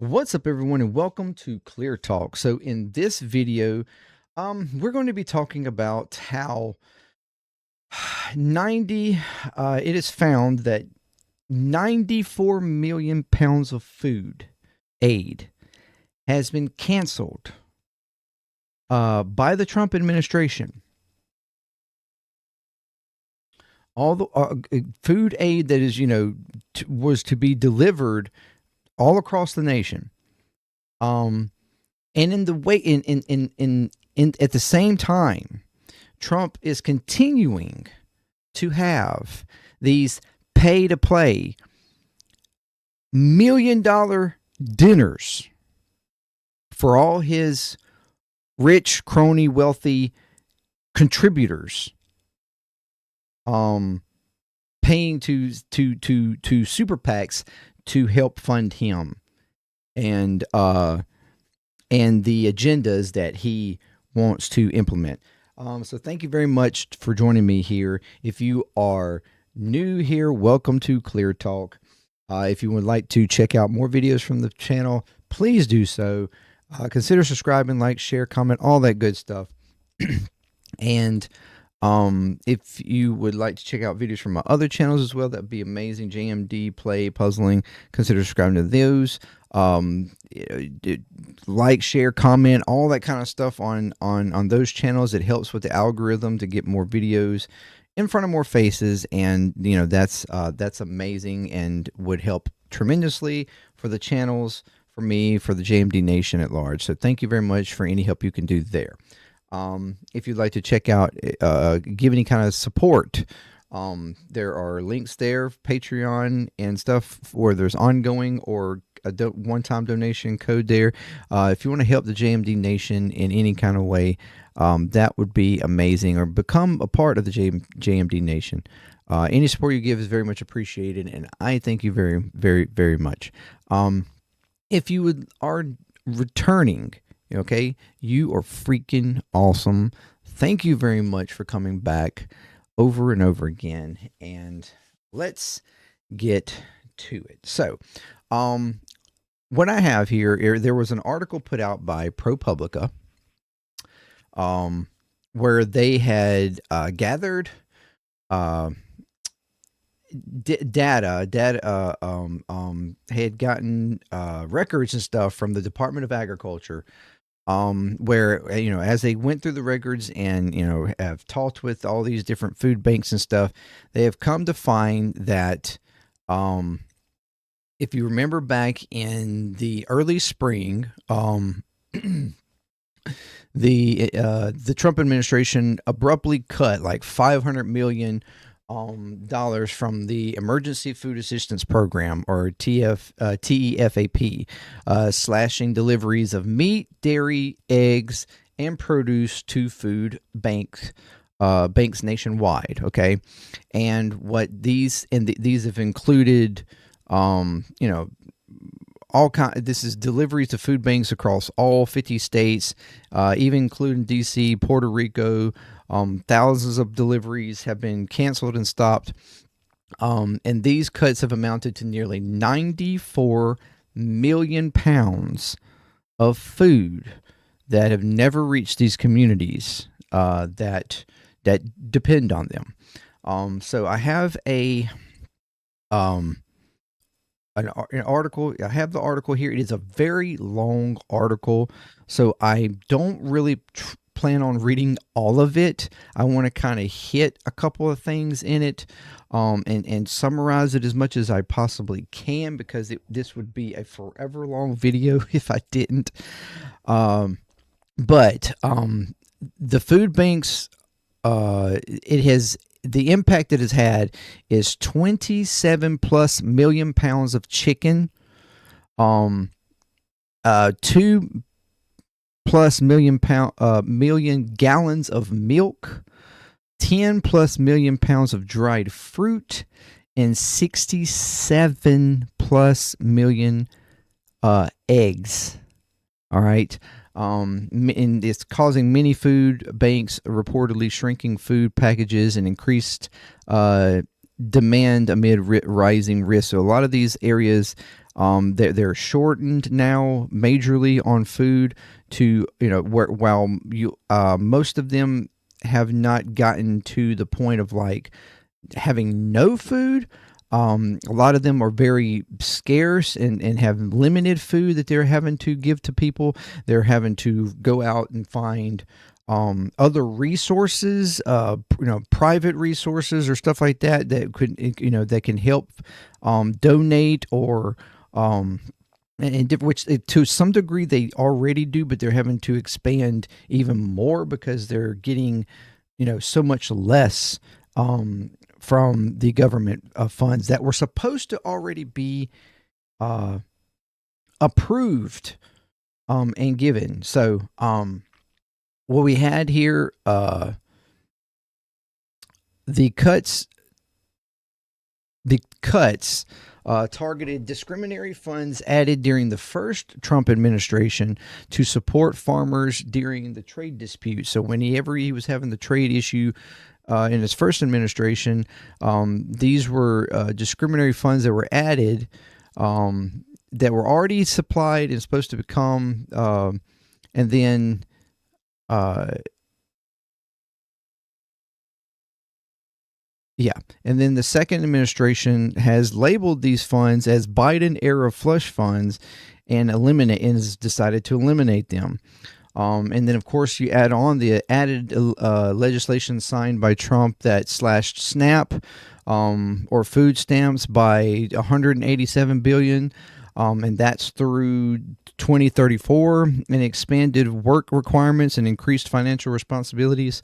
What's up, everyone, and welcome to ClearTalk. So in this video, we're going to be talking about how 90 it is found that 94 million pounds of food aid has been canceled by the Trump administration. All the food aid that is, was to be delivered all across the nation. And in the way in at the same time, Trump is continuing to have these pay to play $1 million dinners for all his rich, crony, wealthy contributors, paying to super PACs to help fund him and the agendas that he wants to implement. So thank you very much for joining me here. If you are new here, welcome to Clear Talk. If you would like to check out more videos from the channel, please do so. Consider subscribing, like, share, comment, all that good stuff. And if you would like to check out videos from my other channels as well, that'd be amazing. JMDPLAY, puzzling, consider subscribing to those. Like, share, comment, all that kind of stuff on those channels. It helps with the algorithm to get more videos in front of more faces, and that's amazing and would help tremendously for the channels, for me, for the JMD Nation at large. So thank you very much for any help you can do there. If you'd like to check out, give any kind of support, there are links there, Patreon and stuff, where there's ongoing or a one-time donation code there. If you want to help the JMD Nation in any kind of way, that would be amazing, or become a part of the JMD Nation. Any support you give is very much appreciated, and I thank you very, very, very much. If you are returning, okay, you are freaking awesome. Thank you very much for coming back over and over again, and let's get to it. So, what I have here, there was an article put out by ProPublica, where they had gathered data, had gotten records and stuff from the Department of Agriculture, where, as they went through the records and, have talked with all these different food banks and stuff, they have come to find that, if you remember back in the early spring, the Trump administration abruptly cut like $500 million dollars from the Emergency Food Assistance Program, or TEFAP, slashing deliveries of meat, dairy, eggs, and produce to food banks nationwide. Okay, and what these have included, all kind. This is deliveries to food banks across all 50 states, even including DC, Puerto Rico. Thousands of deliveries have been canceled and stopped. And these cuts have amounted to nearly 94 million pounds of food that have never reached these communities that depend on them. So I have an article. I have the article here. It is a very long article, so I don't really plan on reading all of it. I want to kind of hit a couple of things in it, and summarize it as much as I possibly can, because this would be a forever long video if I didn't. But the food banks, the impact it has had is 27+ million pounds of chicken, 2+ million gallons of milk, 10+ million pounds of dried fruit, and 67+ million eggs. All right. And it's causing many food banks reportedly shrinking food packages and increased demand amid rising risk. So a lot of these areas They're shortened now majorly on food to, while most of them have not gotten to the point of like having no food. A lot of them are very scarce and have limited food that they're having to give to people. They're having to go out and find other resources, private resources or stuff like that that could, that can help donate or which to some degree they already do, but they're having to expand even more because they're getting, so much less from the government funds that were supposed to already be approved and given. So what we had here, the cuts targeted discriminatory funds added during the first Trump administration to support farmers during the trade dispute. So whenever he was having the trade issue in his first administration, these were discriminatory funds that were added that were already supplied and supposed to become, and then yeah. And then the second administration has labeled these funds as Biden era flush funds and has decided to eliminate them. And then, of course, you add on the added legislation signed by Trump that slashed SNAP or food stamps by $187 billion. And that's through 2034, and expanded work requirements and increased financial responsibilities.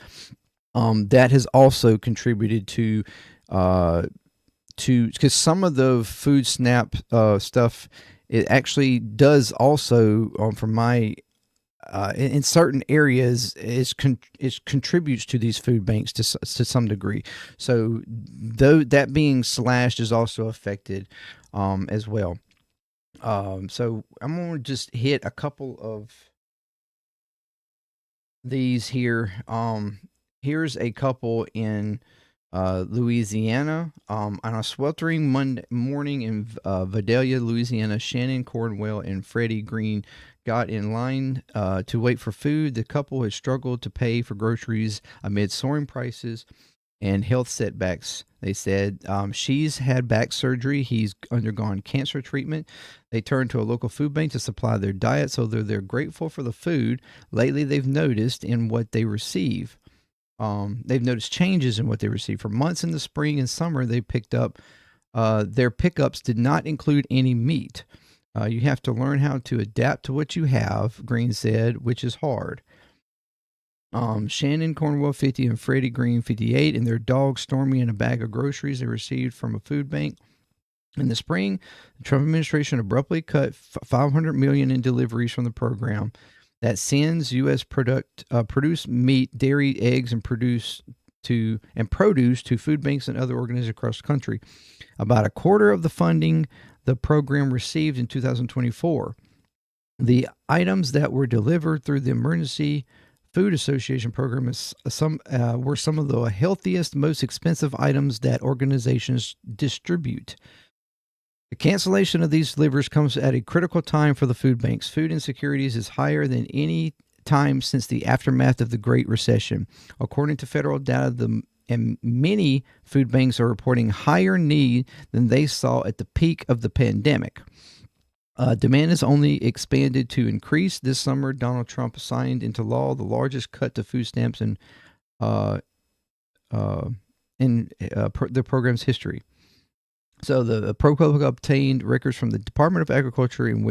That has also contributed to because some of the food snap stuff, it actually does also, from my in certain areas, is contributes to these food banks to some degree. So though that being slashed is also affected as well. So I'm gonna just hit a couple of these here. Here's a couple in Louisiana. On a sweltering Monday morning in Vidalia, Louisiana, Shannon Cornwell and Freddie Green got in line to wait for food. The couple had struggled to pay for groceries amid soaring prices and health setbacks. They said she's had back surgery. He's undergone cancer treatment. They turned to a local food bank to supply their diet, so they're grateful for the food. Lately, they've noticed in what they receive. They've noticed changes in what they receive. For months in the spring and summer, they picked up. Their pickups did not include any meat. You have to learn how to adapt to what you have, Green said, which is hard. Shannon Cornwell, 50, and Freddie Green, 58, and their dog Stormy and a bag of groceries they received from a food bank. In the spring, the Trump administration abruptly cut $500 million in deliveries from the program that sends U.S. produced meat, dairy, eggs, and produce to food banks and other organizations across the country. About a quarter of the funding the program received in 2024. The items that were delivered through the Emergency Food Association program were some of the healthiest, most expensive items that organizations distribute. The cancellation of these deliveries comes at a critical time for the food banks. Food insecurities is higher than any time since the aftermath of the Great Recession. According to federal data, many food banks are reporting higher need than they saw at the peak of the pandemic. Demand has only expanded to increase. This summer, Donald Trump signed into law the largest cut to food stamps in the program's history. So the ProPublica obtained records from the Department of Agriculture in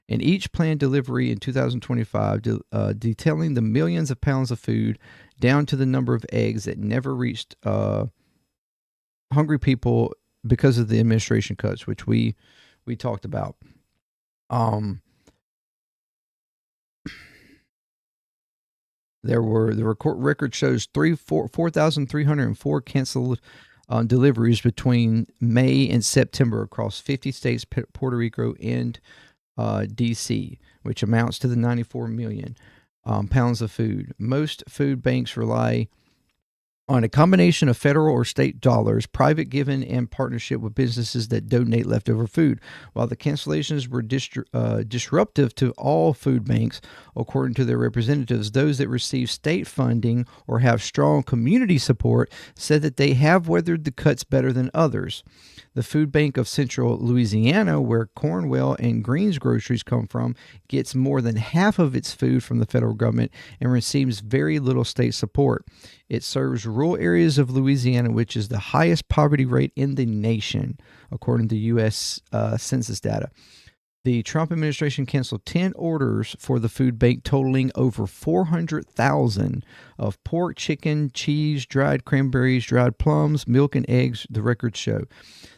each planned delivery in 2025, detailing the millions of pounds of food down to the number of eggs that never reached hungry people because of the administration cuts, which we talked about. The record shows 4,304 canceled deliveries between May and September across 50 states, Puerto Rico, and D.C., which amounts to the 94 million pounds of food. Most food banks rely on a combination of federal or state dollars, private given, and partnership with businesses that donate leftover food. While the cancellations were disruptive to all food banks, according to their representatives, those that receive state funding or have strong community support said that they have weathered the cuts better than others. The Food Bank of Central Louisiana, where Cornwell and Greens groceries come from, gets more than half of its food from the federal government and receives very little state support. It serves rural areas of Louisiana, which is the highest poverty rate in the nation, according to U.S. Census data. The Trump administration canceled 10 orders for the food bank, totaling over 400,000 of pork, chicken, cheese, dried cranberries, dried plums, milk, and eggs, the records show.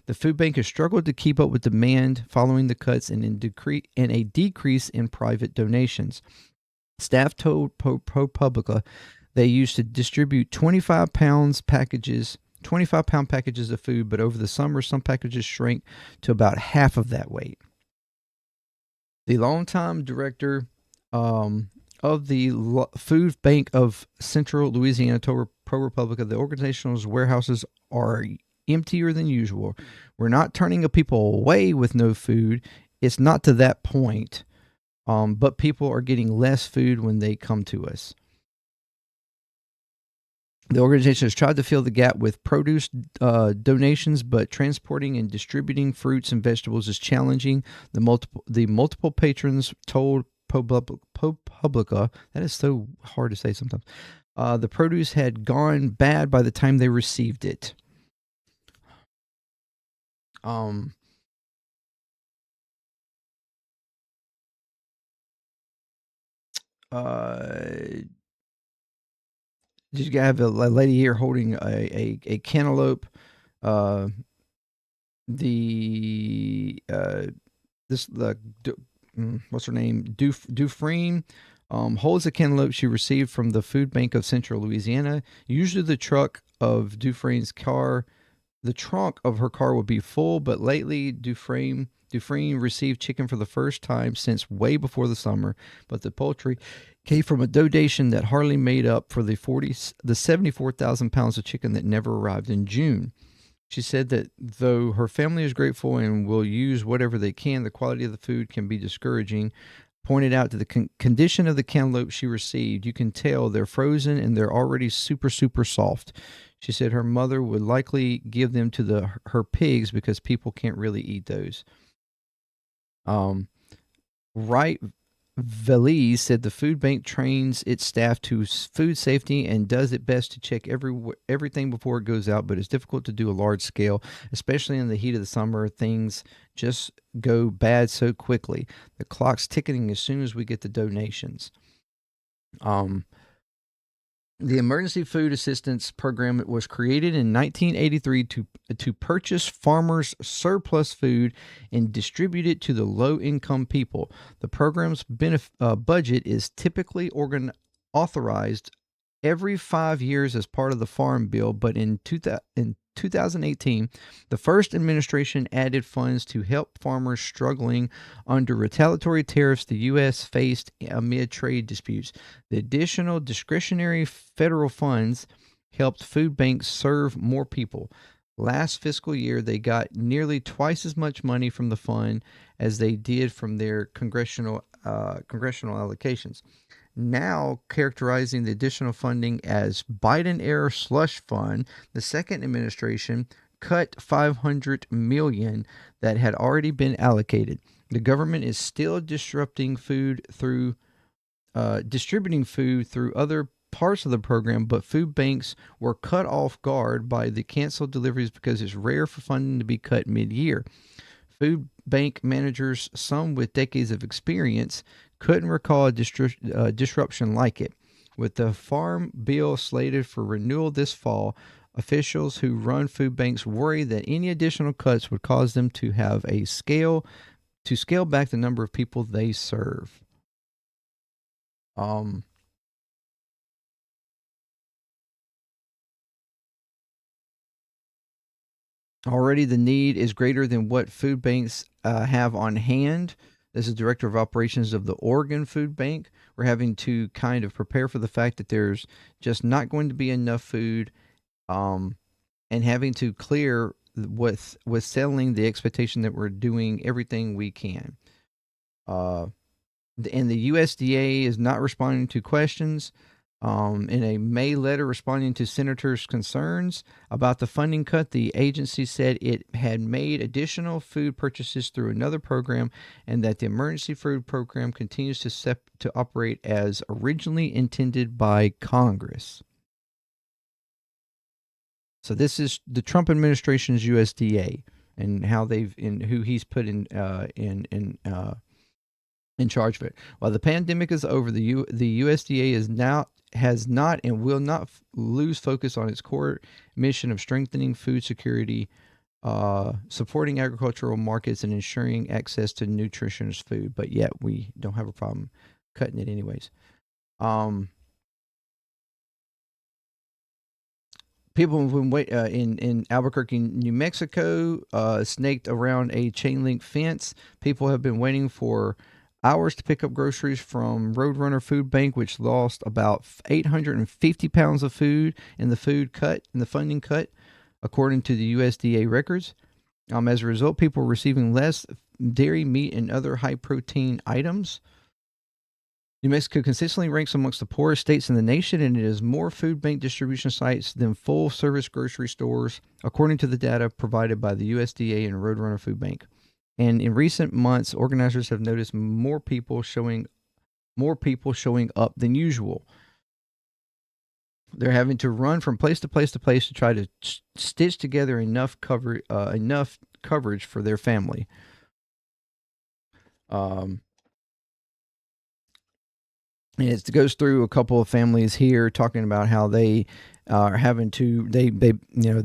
The food bank has struggled to keep up with demand following the cuts and a decrease in private donations. Staff told ProPublica they used to distribute 25-pound packages of food, but over the summer, some packages shrank to about half of that weight. The longtime director of the Food Bank of Central Louisiana told ProPublica the organization's warehouses are emptier than usual. We're not turning people away with no food. It's not to that point, but people are getting less food when they come to us. The organization has tried to fill the gap with produce donations, but transporting and distributing fruits and vegetables is challenging. The multiple patrons told ProPublica, that is so hard to say sometimes, the produce had gone bad by the time they received it. Just have a lady here holding a cantaloupe. What's her name? Dufresne holds a cantaloupe she received from the Food Bank of Central Louisiana. Usually, the trunk of Dufresne's car, the trunk of her car would be full, but lately Dufresne received chicken for the first time since way before the summer. But the poultry came from a donation that hardly made up for the 74,000 pounds of chicken that never arrived in June. She said that though her family is grateful and will use whatever they can, the quality of the food can be discouraging. Pointed out to the condition of the cantaloupe she received, you can tell they're frozen and they're already super, super soft. She said her mother would likely give them to her pigs because people can't really eat those. Right Valise said the food bank trains its staff to food safety and does its best to check everything before it goes out, but it's difficult to do a large scale, especially in the heat of the summer. Things just go bad so quickly. The clock's ticking as soon as we get the donations. The Emergency Food Assistance Program was created in 1983 to purchase farmers' surplus food and distribute it to the low-income people. The program's budget is typically authorized every 5 years as part of the Farm Bill, but in 2018, the first administration added funds to help farmers struggling under retaliatory tariffs the U.S. faced amid trade disputes. The additional discretionary federal funds helped food banks serve more people. Last fiscal year, they got nearly twice as much money from the fund as they did from their congressional allocations. Now characterizing the additional funding as Biden-era slush fund, the second administration cut $500 million that had already been allocated. The government is still distributing food through other parts of the program, but food banks were cut off guard by the canceled deliveries because it's rare for funding to be cut mid-year. Food bank managers, some with decades of experience, couldn't recall a disruption like it. With the Farm Bill slated for renewal this fall, officials who run food banks worry that any additional cuts would cause them to scale back the number of people they serve. Already the need is greater than what food banks have on hand. This is Director of Operations of the Oregon Food Bank. We're having to kind of prepare for the fact that there's just not going to be enough food um, and having to clear with settling the expectation that we're doing everything we can. Uh, and the USDA is not responding to questions. In a May letter responding to senators' concerns about the funding cut, the agency said it had made additional food purchases through another program and that the emergency food program continues to operate as originally intended by Congress. So this is the Trump administration's USDA and how who he's put in charge of it. While the pandemic is over, the USDA has not and will not lose focus on its core mission of strengthening food security, supporting agricultural markets, and ensuring access to nutritious food. But yet we don't have a problem cutting it anyways. People have been in Albuquerque, New Mexico, snaked around a chain link fence. People have been waiting for hours to pick up groceries from Roadrunner Food Bank, which lost about 850 pounds of food in the funding cut, according to the USDA records. As a result, people are receiving less dairy, meat, and other high protein items. New Mexico consistently ranks amongst the poorest states in the nation, and it has more food bank distribution sites than full-service grocery stores, according to the data provided by the USDA and Roadrunner Food Bank. And in recent months, organizers have noticed more people showing up than usual. They're having to run from place to place to try to stitch together enough coverage for their family. And it goes through a couple of families here talking about how they are having to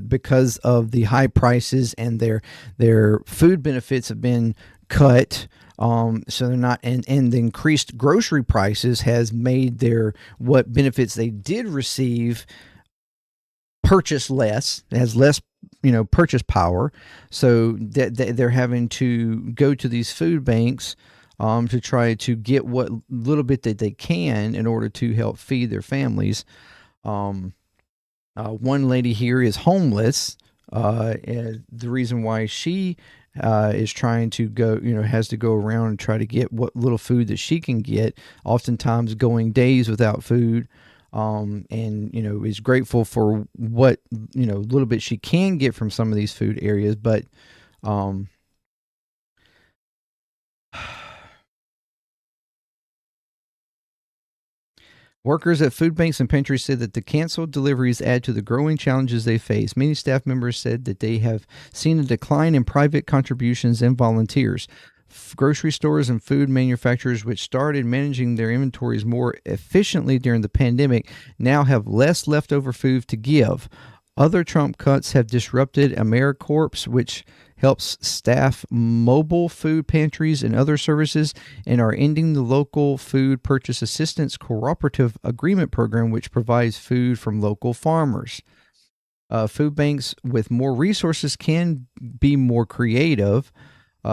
because of the high prices and their food benefits have been cut. So they're not, and the increased grocery prices has made what benefits they did receive purchase less. It has less purchase power. So they're having to go to these food banks to try to get what little bit that they can in order to help feed their families. One lady here is homeless. And the reason why she is trying to go, has to go around and try to get what little food that she can get, oftentimes going days without food. And is grateful for what little bit she can get from some of these food areas, but workers at food banks and pantries said that the canceled deliveries add to the growing challenges they face. Many staff members said that they have seen a decline in private contributions and volunteers. Grocery stores and food manufacturers, which started managing their inventories more efficiently during the pandemic, now have less leftover food to give. Other Trump cuts have disrupted AmeriCorps, which helps staff mobile food pantries and other services, and are ending the local food purchase assistance cooperative agreement program, which provides food from local farmers. Food banks with more resources can be more creative.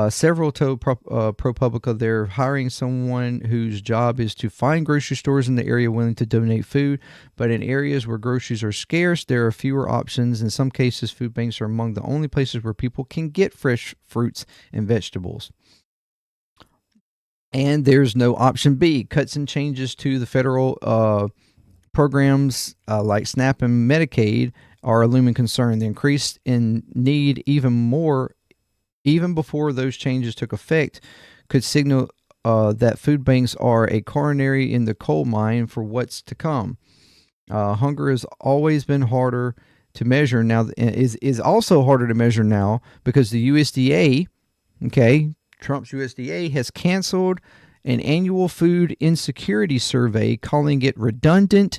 Several told ProPublica they're hiring someone whose job is to find grocery stores in the area willing to donate food, but in areas where groceries are scarce, there are fewer options. In some cases, food banks are among the only places where people can get fresh fruits and vegetables. And there's no option B. Cuts and changes to the federal programs like SNAP and Medicaid are a looming concern. The increase in need even before those changes took effect, could signal that food banks are a canary in the coal mine for what's to come. Hunger has always been harder to measure now, is also harder to measure now because the USDA, Trump's USDA, has canceled an annual food insecurity survey, calling it redundant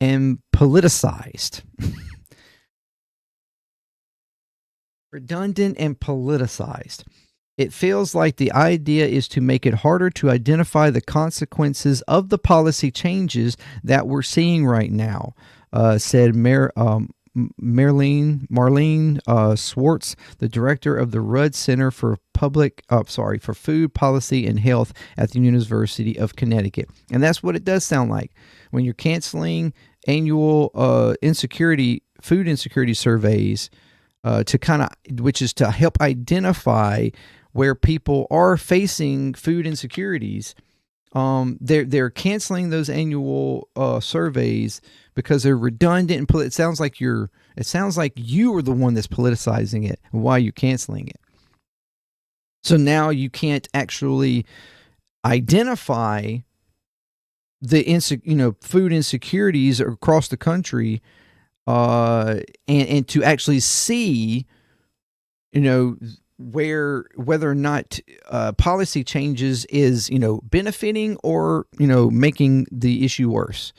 and politicized. Redundant and politicized. It feels like the idea is to make it harder to identify the consequences of the policy changes that we're seeing right now, said Marlene Swartz, the director of the Rudd Center for Food Policy and Health at the University of Connecticut. And that's what it does sound like when you're canceling annual insecurity food insecurity surveys which is to help identify where people are facing food insecurities. They're canceling those annual surveys because they're redundant and it sounds like you are the one that's politicizing it. Why you're canceling it? So now you can't actually identify the food insecurities across the country, and to actually see, whether or not policy changes is benefiting or making the issue worse.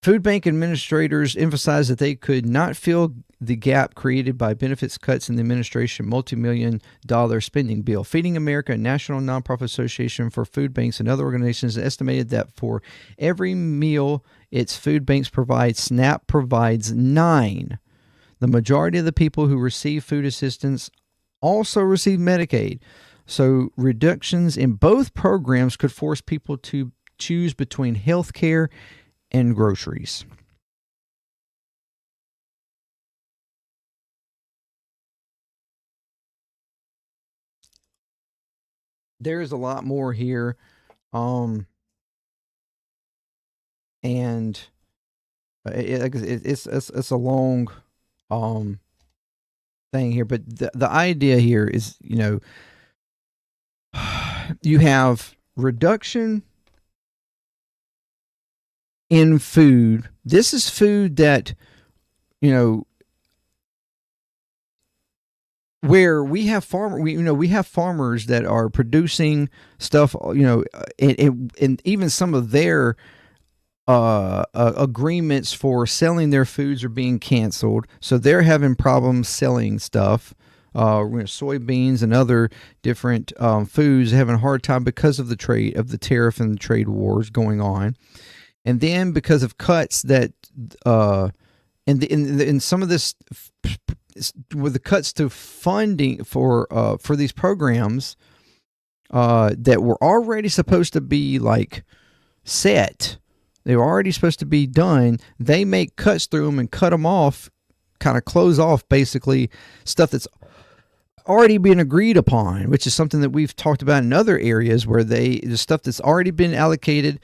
Food bank administrators emphasized that they could not fill the gap created by benefits cuts in the administration multi-million-dollar spending bill. Feeding America, a national nonprofit association for food banks and other organizations, estimated that for every meal its food banks provide, SNAP provides 9. The majority of the people who receive food assistance also receive Medicaid. So reductions in both programs could force people to choose between health care and groceries. There is a lot more here, and it's a long thing here, but the idea here is, you have reduction in food. This is food that, where we have farmers that are producing stuff, and even some of their agreements for selling their foods are being canceled. So they're having problems selling stuff. Soybeans and other different foods having a hard time because of the tariff and the trade wars going on. And then because of cuts that, in some of this, with the cuts to funding for these programs that were already supposed to be set, they were already supposed to be done. They make cuts through them and cut them off, kind of close off basically stuff that's already been agreed upon, which is something that we've talked about in other areas where the stuff that's already been allocated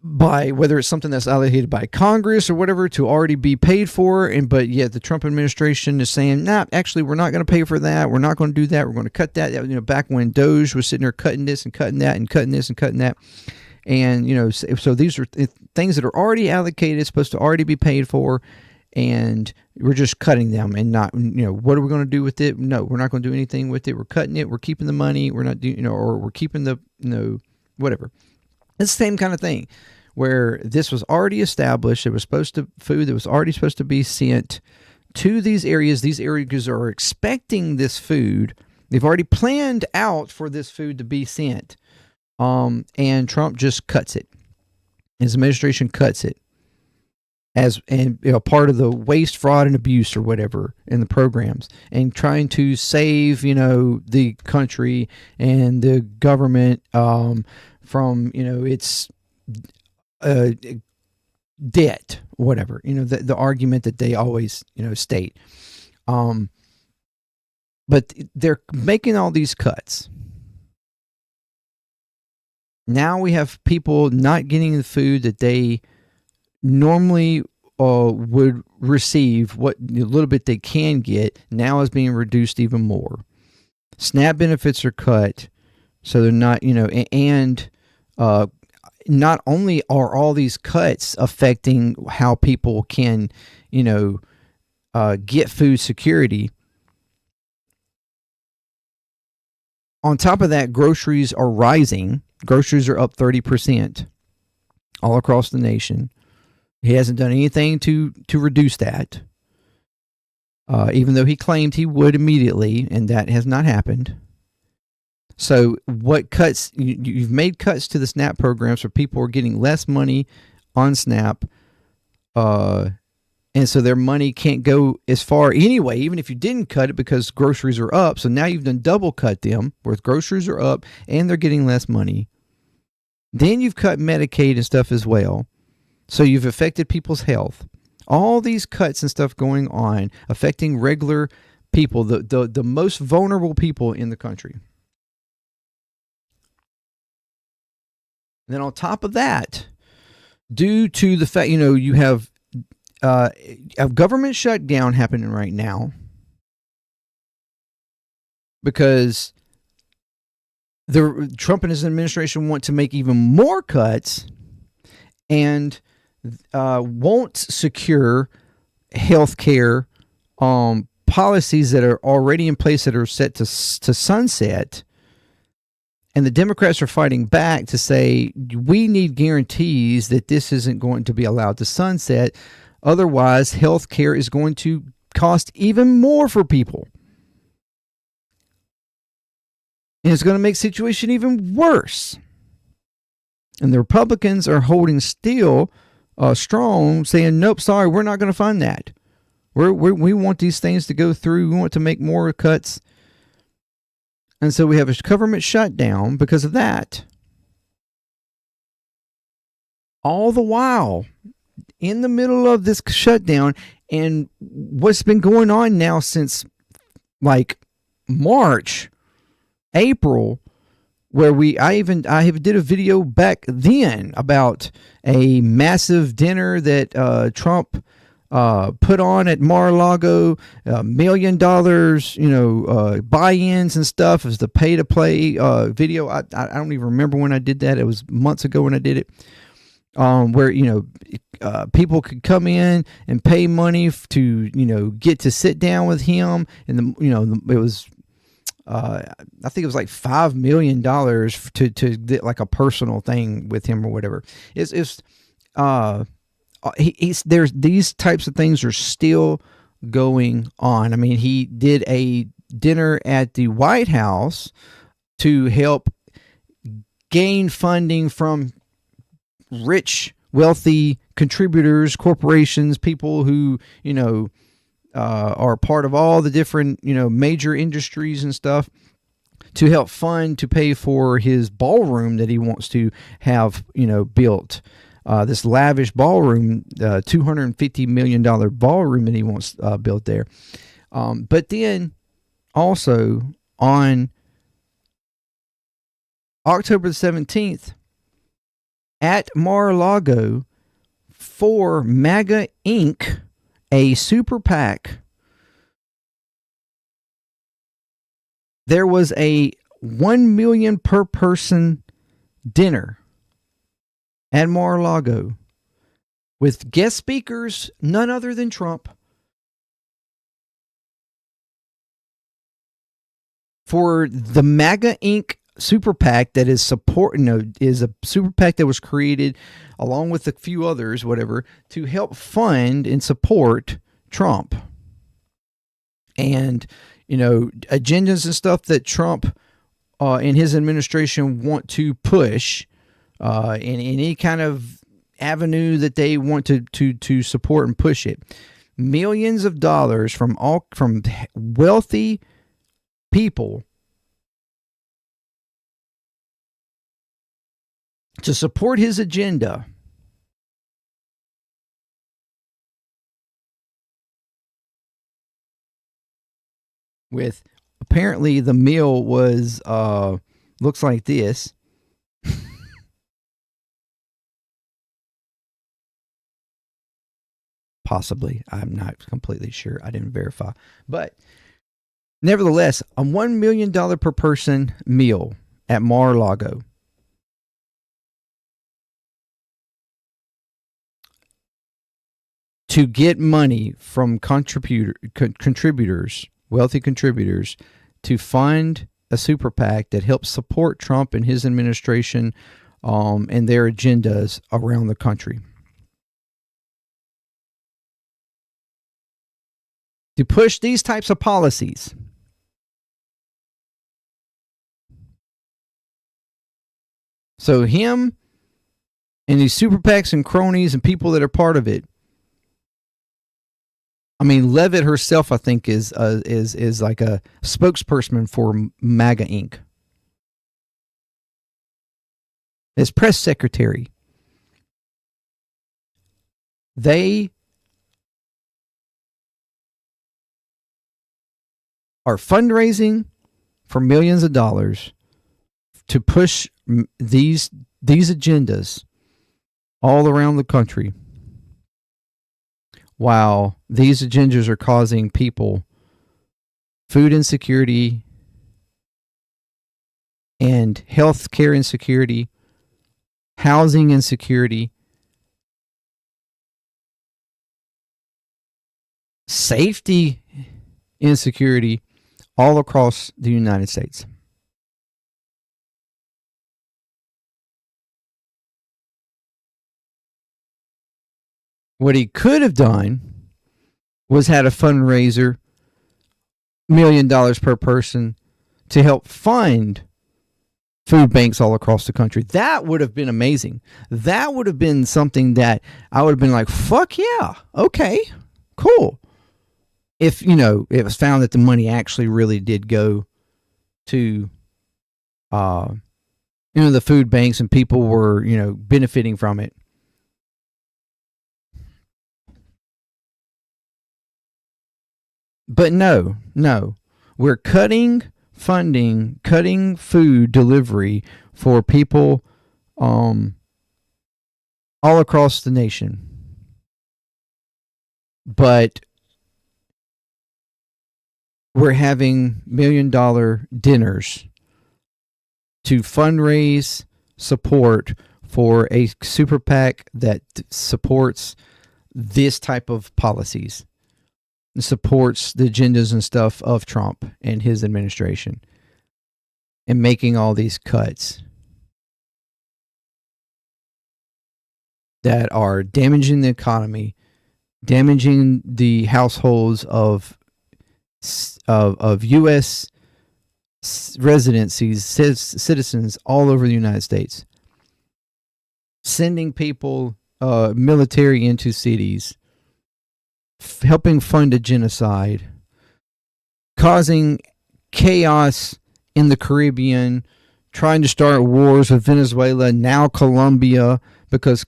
by, whether it's something that's allocated by Congress or whatever, to already be paid for, but yet the Trump administration is saying, nah, actually we're not going to pay for that, we're not going to do that, we're going to cut that. Back when Doge was sitting there cutting this and cutting that and cutting this and cutting that, and so these are things that are already allocated, supposed to already be paid for, and we're just cutting them and not, what are we going to do with it? No, we're not going to do anything with it. We're cutting it. We're keeping the money. We're not doing, or we're keeping the, whatever. It's the same kind of thing where this was already established. It was food that was already supposed to be sent to these areas. These areas are expecting this food. They've already planned out for this food to be sent. And Trump just cuts it. His administration cuts it as part of the waste, fraud, and abuse or whatever in the programs, and trying to save the country and the government from its debt, whatever, the argument that they always state. But they're making all these cuts. Now we have people not getting the food that they normally would receive. What little bit they can get now is being reduced even more. SNAP benefits are cut, so they're not, and not only are all these cuts affecting how people can, get food security. On top of that, groceries are rising. Groceries are up 30% all across the nation. He hasn't done anything to reduce that, even though he claimed he would immediately, and that has not happened. So what cuts? You've made cuts to the SNAP programs where people are getting less money on SNAP, and so their money can't go as far anyway, even if you didn't cut it, because groceries are up. So now you've done double cut them, where groceries are up and they're getting less money. Then you've cut Medicaid and stuff as well. So you've affected people's health. All these cuts and stuff going on, affecting regular people, the most vulnerable people in the country. And then on top of that, due to the fact, you have a government shutdown happening right now because the Trump and his administration want to make even more cuts and won't secure health care policies that are already in place that are set to sunset. And the Democrats are fighting back to say, we need guarantees that this isn't going to be allowed to sunset. Otherwise, health care is going to cost even more for people. And it's going to make the situation even worse. And the Republicans are holding still strong, saying, nope, sorry, we're not going to fund that. We want these things to go through. We want to make more cuts. And so we have a government shutdown because of that. All the while, in the middle of this shutdown, and what's been going on now since like March, April, where I did a video back then about a massive dinner that Trump put on at Mar-a-Lago, $1 million, buy-ins and stuff as the pay-to-play video. I don't even remember when I did that. It was months ago when I did it, where people could come in and pay money to get to sit down with him, and it was. I think it was like $5 million to get like a personal thing with him or whatever. There's these types of things are still going on. I mean, he did a dinner at the White House to help gain funding from rich, wealthy contributors, corporations, people who, are part of all the different, major industries and stuff, to help fund to pay for his ballroom that he wants to have, built. This lavish ballroom, $250 million ballroom that he wants built there. But then also on October the 17th at Mar-a-Lago for MAGA Inc., a super PAC, there was a $1 million per person dinner at Mar-a-Lago with guest speakers, none other than Trump, for the MAGA Inc. super PAC that is is a super PAC that was created along with a few others, whatever, to help fund and support Trump. And, agendas and stuff that Trump and his administration want to push in any kind of avenue that they want to support and push it. Millions of dollars from wealthy people to support his agenda. With apparently the meal was looks like this. Possibly. I'm not completely sure. I didn't verify. But nevertheless, a $1 million per person meal at Mar-a-Lago. To get money from contributors, wealthy contributors, to fund a super PAC that helps support Trump and his administration and their agendas around the country. To push these types of policies. So him and these super PACs and cronies and people that are part of it. I mean, Levitt herself, I think, is like a spokesperson for MAGA Inc. As press secretary, they are fundraising for millions of dollars to push these agendas all around the country, while these agendas are causing people food insecurity and health care insecurity, housing insecurity, safety insecurity all across the United States. What he could have done was had a fundraiser, $1 million per person, to help fund food banks all across the country. That would have been amazing. That would have been something that I would have been like, fuck yeah, okay, cool. If, it was found that the money actually really did go to, the food banks and people were, benefiting from it. But no, we're cutting funding, cutting food delivery for people all across the nation. But we're having $1 million dinners to fundraise support for a super PAC that supports this type of policies, supports the agendas and stuff of Trump and his administration, and making all these cuts that are damaging the economy, damaging the households of U.S. residencies, citizens all over the United States, sending people, military into cities, helping fund a genocide, causing chaos in the Caribbean, trying to start wars with Venezuela, now Colombia, because,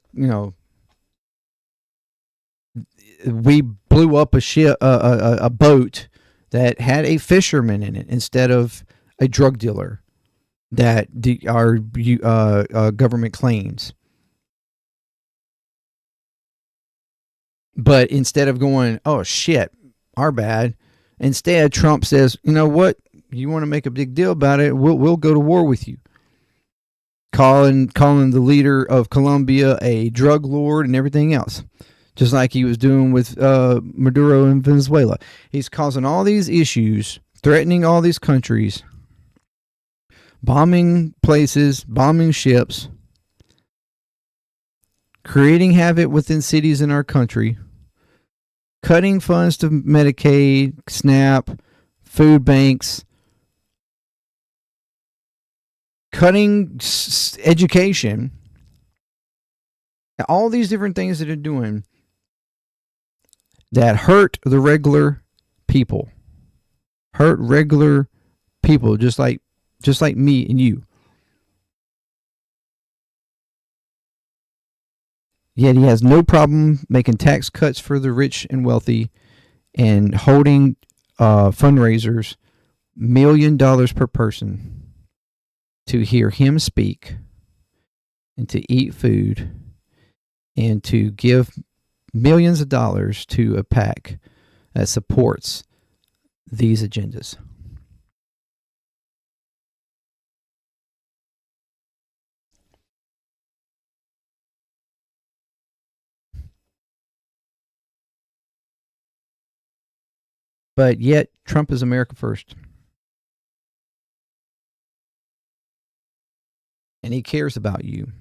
we blew up a ship, a boat that had a fisherman in it instead of a drug dealer that our government claims. But instead of going, oh shit, our bad, instead Trump says, you know what, you want to make a big deal about it, we'll go to war with you. Calling the leader of Colombia a drug lord and everything else, just like he was doing with Maduro in Venezuela. He's causing all these issues, threatening all these countries, bombing places, bombing ships, creating havoc within cities in our country, cutting funds to Medicaid, SNAP, food banks, cutting education, all these different things that are doing that hurt the regular people, just like me and you. Yet he has no problem making tax cuts for the rich and wealthy and holding fundraisers, $1 million per person, to hear him speak and to eat food and to give millions of dollars to a PAC that supports these agendas. But yet, Trump is America first. And he cares about you.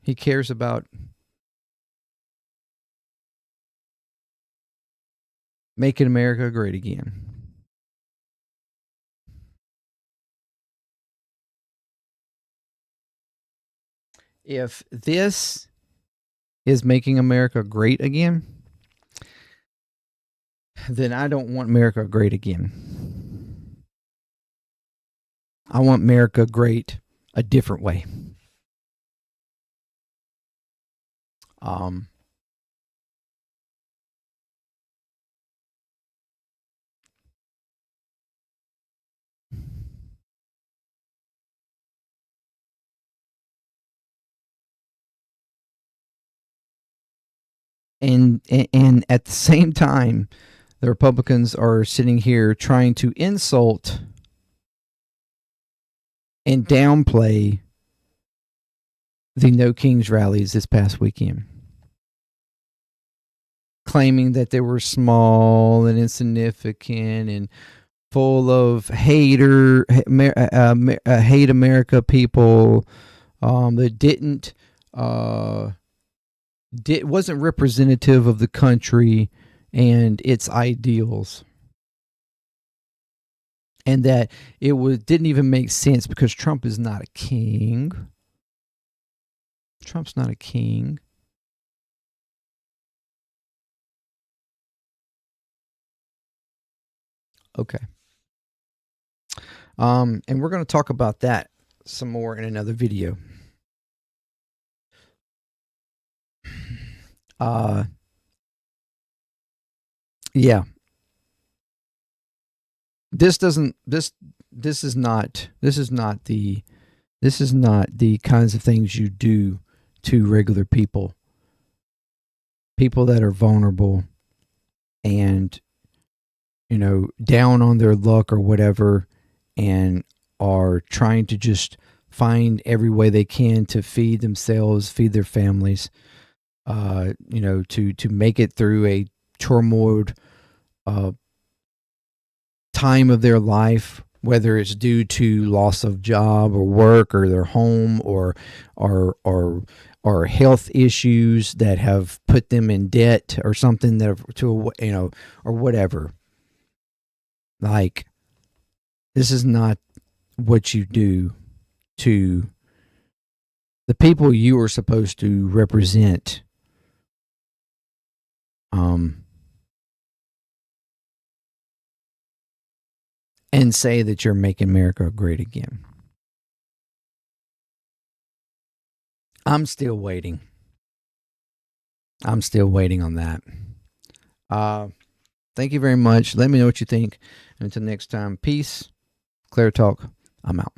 He cares about making America great again. If this is making America great again, then I don't want America great again. I want America great a different way. Um, and at the same time, the Republicans are sitting here trying to insult and downplay the No Kings rallies this past weekend, claiming that they were small and insignificant and full of hate America people that wasn't representative of the country and its ideals, and that didn't even make sense because Trump is not a king. Trump's not a king. Okay. And we're going to talk about that some more in another video. Yeah. This is not the kinds of things you do to regular people that are vulnerable and, you know, down on their luck or whatever, and are trying to just find every way they can to feed themselves, feed their families, you know, to make it through a turmoiled time of their life, whether it's due to loss of job or work or their home or health issues that have put them in debt or something that to, you know, or whatever. Like, this is not what you do to the people you are supposed to represent. And say that you're making America great again. I'm still waiting. I'm still waiting on that. Thank you very much. Let me know what you think. And until next time, peace. ClearTalk. I'm out.